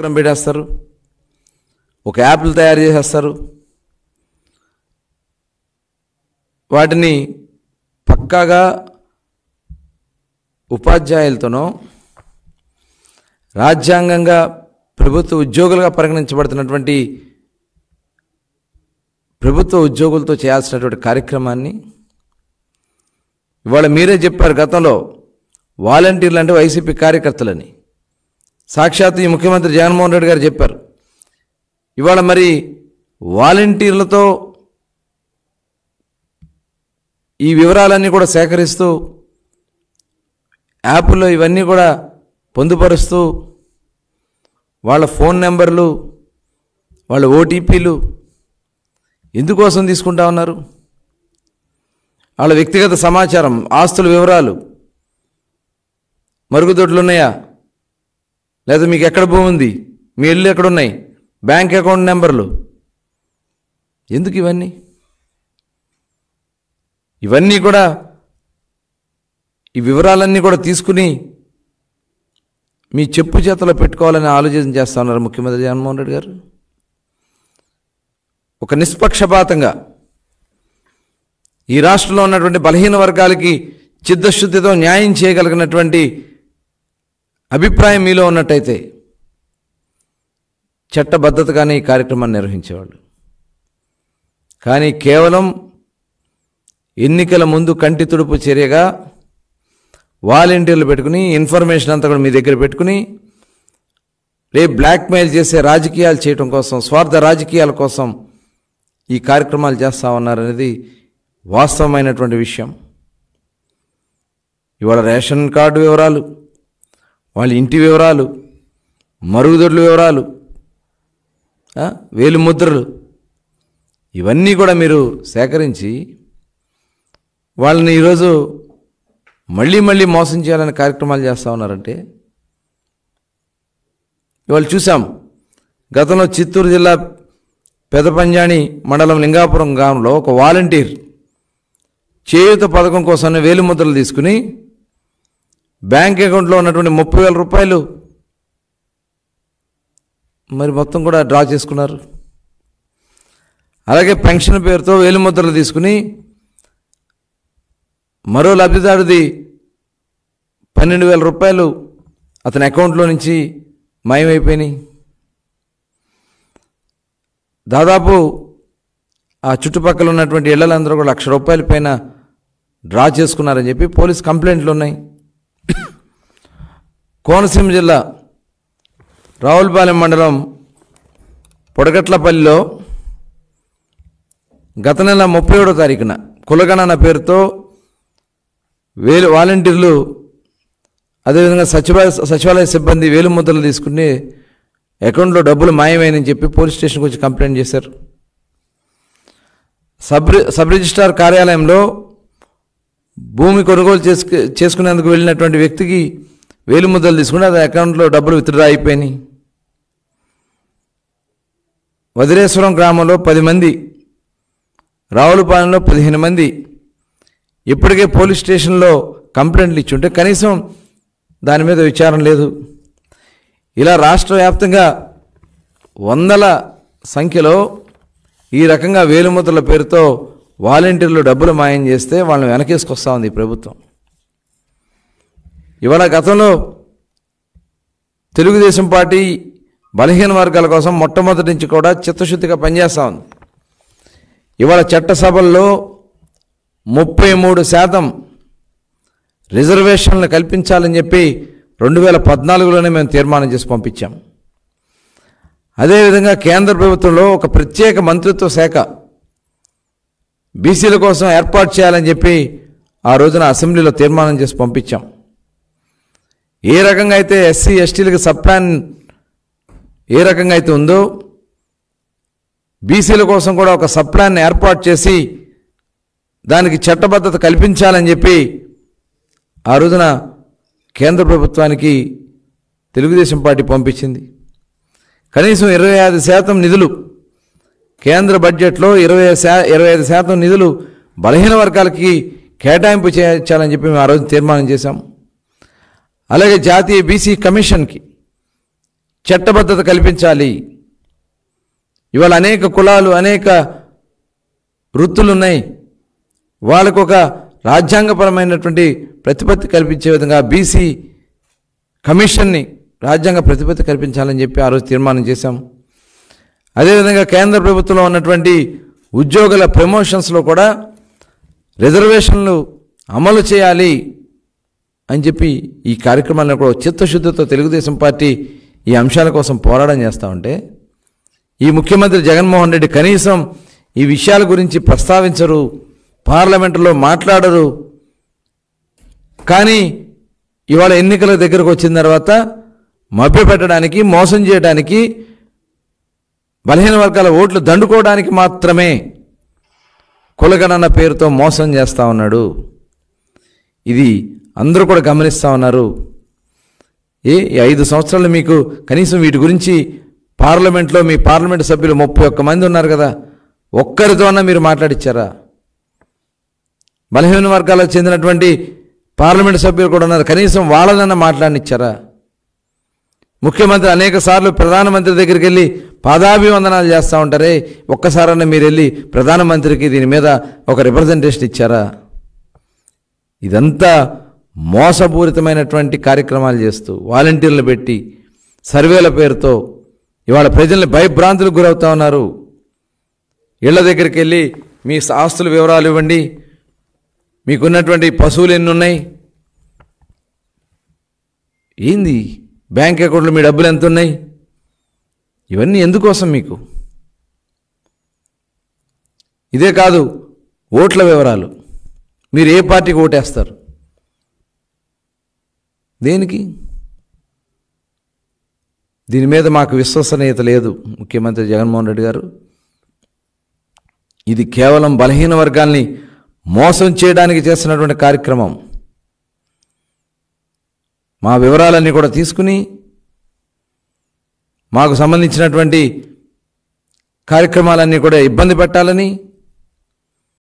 పక్కన పెట్టేస్తారు, ఒక యాప్లు తయారు చేసేస్తారు. వాటిని పక్కాగా ఉపాధ్యాయులతోనో రాజ్యాంగంగా ప్రభుత్వ ఉద్యోగులుగా పరిగణించబడుతున్నటువంటి ప్రభుత్వ ఉద్యోగులతో చేయాల్సినటువంటి కార్యక్రమాన్ని ఇవాళ మీరే చెప్పారు. గతంలో వాలంటీర్లు అంటే వైసీపీ కార్యకర్తలని సాక్షాత్తు ఈ ముఖ్యమంత్రి జగన్మోహన్ రెడ్డి గారు చెప్పారు. ఇవాళ మరి వాలంటీర్లతో ఈ వివరాలన్నీ కూడా సేకరిస్తూ యాప్లో ఇవన్నీ కూడా పొందుపరుస్తూ వాళ్ళ ఫోన్ నెంబర్లు, వాళ్ళ ఓటీపీలు ఎందుకోసం తీసుకుంటా ఉన్నారు? వాళ్ళ వ్యక్తిగత సమాచారం, ఆస్తుల వివరాలు, మరుగుదొడ్లు ఉన్నాయా, లేదా మీకు ఎక్కడ భూమి ఉంది, మీ ఇల్లు ఎక్కడున్నాయి, బ్యాంక్ అకౌంట్ నెంబర్లు, ఎందుకు ఇవన్నీ? ఇవన్నీ కూడా ఈ వివరాలన్నీ కూడా తీసుకుని మీ చెప్పు చేతలో పెట్టుకోవాలని ఆలోచన చేస్తూ ఉన్నారు ముఖ్యమంత్రి జగన్మోహన్ రెడ్డి గారు. ఒక నిష్పక్షపాతంగా ఈ రాష్ట్రంలో ఉన్నటువంటి బలహీన వర్గాలకి చిత్తశుద్ధితో న్యాయం చేయగలిగినటువంటి అభిప్రాయం మీలో ఉన్నట్టయితే చట్టబద్ధతగానే ఈ కార్యక్రమాన్ని నిర్వహించేవాళ్ళు. కానీ కేవలం ఎన్నికల ముందు కంటి తుడుపు చర్యగా వాలంటీర్లు పెట్టుకుని ఇన్ఫర్మేషన్ అంతా కూడా మీ దగ్గర పెట్టుకుని రేపు బ్లాక్మెయిల్ చేసే రాజకీయాలు చేయడం కోసం, స్వార్థ రాజకీయాల కోసం ఈ కార్యక్రమాలు చేస్తూ ఉన్నారనేది వాస్తవమైనటువంటి విషయం. ఇవాళ రేషన్ కార్డు వివరాలు, వాళ్ళ ఇంటి వివరాలు, మరుగుదొడ్ల వివరాలు, వేలు ముద్రలు, ఇవన్నీ కూడా మీరు సేకరించి వాళ్ళని ఈరోజు మళ్ళీ మళ్ళీ మోసం చేయాలని కార్యక్రమాలు చేస్తూ ఉన్నారంటే, ఇవాళ చూసాం గతంలో చిత్తూరు జిల్లా పెదపంజాని మండలం లింగాపురం గ్రామంలో ఒక వాలంటీర్ చేయూత పథకం కోసం వేలు ముద్రలు తీసుకుని బ్యాంక్ అకౌంట్లో ఉన్నటువంటి 30,000 రూపాయలు మరి మొత్తం కూడా డ్రా చేసుకున్నారు. అలాగే పెన్షన్ పేరుతో వేలు ముద్రలు తీసుకుని మరో లబ్ధిదారుది 12,000 రూపాయలు అతని అకౌంట్లో నుంచి మాయమైపోయినాయి. దాదాపు ఆ చుట్టుపక్కల ఉన్నటువంటి ఇళ్లందరూ కూడా 1,00,000 రూపాయల పైన డ్రా చేసుకున్నారని చెప్పి పోలీస్ కంప్లైంట్లు ఉన్నాయి. కోనసీమ జిల్లా రావులపాలెం మండలం పొడగట్లపల్లిలో గత నెల 31వ తారీఖున కులగణన పేరుతో వాలంటీర్లు అదేవిధంగా సచివాలయ సిబ్బంది వేలు ముద్రలు తీసుకుని అకౌంట్లో డబ్బులు మాయమైనని చెప్పి పోలీస్ స్టేషన్కి వచ్చి కంప్లైంట్ చేశారు. సబ్ రిజిస్ట్రార్ కార్యాలయంలో భూమి కొనుగోలు చేసుకునేందుకు వెళ్ళినటువంటి వ్యక్తికి వేలు ముద్రలు తీసుకుని అది అకౌంట్లో డబ్బులు విత్డ్రా అయిపోయినాయి. వదిలేశ్వరం గ్రామంలో 10 మంది, రావులపాలెంలో 15 మంది ఇప్పటికే పోలీస్ స్టేషన్లో కంప్లైంట్లు ఇచ్చుంటే కనీసం దాని మీద విచారణ లేదు. ఇలా రాష్ట్ర వ్యాప్తంగా వందల సంఖ్యలో ఈ రకంగా వేలుముద్రల పేరుతో వాలంటీర్లు డబ్బులు మాయం చేస్తే వాళ్ళని వెనకేసుకొస్తా ఉంది ఈ ప్రభుత్వం. ఇవాళ గతంలో తెలుగుదేశం పార్టీ బలహీన వర్గాల కోసం మొట్టమొదటి నుంచి కూడా చిత్తశుద్ధిగా పనిచేస్తూ ఉంది. ఇవాళ చట్టసభల్లో 33% రిజర్వేషన్లు కల్పించాలని చెప్పి 2014లోనే మేము తీర్మానం చేసి పంపించాం. అదేవిధంగా కేంద్ర ప్రభుత్వంలో ఒక ప్రత్యేక మంత్రిత్వ శాఖ బీసీల కోసం ఏర్పాటు చేయాలని చెప్పి ఆ రోజున అసెంబ్లీలో తీర్మానం చేసి పంపించాం. ఏ రకంగా అయితే ఎస్సీ ఎస్టీలకు సబ్ ప్లాన్ ఏ రకంగా అయితే ఉందో బీసీల కోసం కూడా ఒక సబ్ ప్లాన్ ఏర్పాటు చేసి దానికి చట్టబద్ధత కల్పించాలని చెప్పి ఆ రోజున కేంద్ర ప్రభుత్వానికి తెలుగుదేశం పార్టీ పంపించింది. కనీసం 25% నిధులు కేంద్ర బడ్జెట్లో 25% నిధులు బలహీన వర్గాలకి కేటాయింపు చేయాలని చెప్పి మేము ఆ రోజు తీర్మానం చేశాం. అలాగే జాతీయ బీసీ కమిషన్కి చట్టబద్ధత కల్పించాలి. ఇవాళ అనేక కులాలు, అనేక వృత్తులు ఉన్నాయి. వాళ్ళకు ఒక రాజ్యాంగపరమైనటువంటి ప్రతిపత్తి కల్పించే విధంగా బీసీ కమిషన్ని రాజ్యాంగ ప్రతిపత్తి కల్పించాలని చెప్పి ఆ రోజు తీర్మానం చేశాం. అదేవిధంగా కేంద్ర ప్రభుత్వంలో ఉన్నటువంటి ఉద్యోగుల ప్రమోషన్స్లో కూడా రిజర్వేషన్లు అమలు చేయాలి అని చెప్పి ఈ కార్యక్రమాలను కూడా చిత్తశుద్ధితో తెలుగుదేశం పార్టీ ఈ అంశాల కోసం పోరాటం చేస్తూ ఉంటే, ఈ ముఖ్యమంత్రి జగన్మోహన్ రెడ్డి కనీసం ఈ విషయాల గురించి ప్రస్తావించరు, పార్లమెంటులో మాట్లాడరు. కానీ ఇవాళ ఎన్నికల దగ్గరకు వచ్చిన తర్వాత మభ్యపెట్టడానికి, మోసం చేయడానికి, బలహీన వర్గాల ఓట్లు దండుకోవడానికి మాత్రమే కులగణన పేరుతో మోసం చేస్తూ ఉన్నాడు. ఇది అందరూ కూడా గమనిస్తూ ఉన్నారు. ఈ 5 సంవత్సరాలు మీకు కనీసం వీటి గురించి పార్లమెంట్లో మీ పార్లమెంటు సభ్యులు 31 మంది ఉన్నారు కదా, ఒక్కరితో అన్నా మీరు మాట్లాడిచ్చారా? బలహీన వర్గాలకు చెందినటువంటి పార్లమెంటు సభ్యులు కూడా ఉన్నారు, కనీసం వాళ్ళనన్నా మాట్లాడినిచ్చారా? ముఖ్యమంత్రి అనేక సార్లు ప్రధానమంత్రి దగ్గరికి వెళ్ళి పాదాభివందనాలు చేస్తూ ఉంటారే, ఒక్కసారన్నా మీరు వెళ్ళి ప్రధానమంత్రికి దీని మీద ఒక రిప్రజెంటేషన్ ఇచ్చారా? ఇదంతా మోసపూరితమైనటువంటి కార్యక్రమాలు చేస్తూ వాలంటీర్లు పెట్టి సర్వేల పేరుతో ఇవాళ ప్రజల్ని భయభ్రాంతులకు గురవుతూ ఉన్నారు. ఇళ్ల దగ్గరికి వెళ్ళి మీ ఆస్తుల వివరాలు ఇవ్వండి, మీకున్నటువంటి పశువులు ఎన్ని ఉన్నాయి, ఏంది బ్యాంక్ అకౌంట్లో మీ డబ్బులు ఎంత ఉన్నాయి, ఇవన్నీ ఎందుకోసం మీకు? ఇదే కాదు, ఓట్ల వివరాలు, మీరు ఏ పార్టీకి ఓటేస్తారు, దేనికి? దీని మీద మాకు విశ్వసనీయత లేదు ముఖ్యమంత్రి జగన్మోహన్ రెడ్డి గారు. ఇది కేవలం బలహీన వర్గాల్ని మోసం చేయడానికి చేస్తున్నటువంటి కార్యక్రమం. మా వివరాలన్నీ కూడా తీసుకుని మాకు సంబంధించినటువంటి కార్యక్రమాలన్నీ కూడా ఇబ్బంది పెట్టాలని,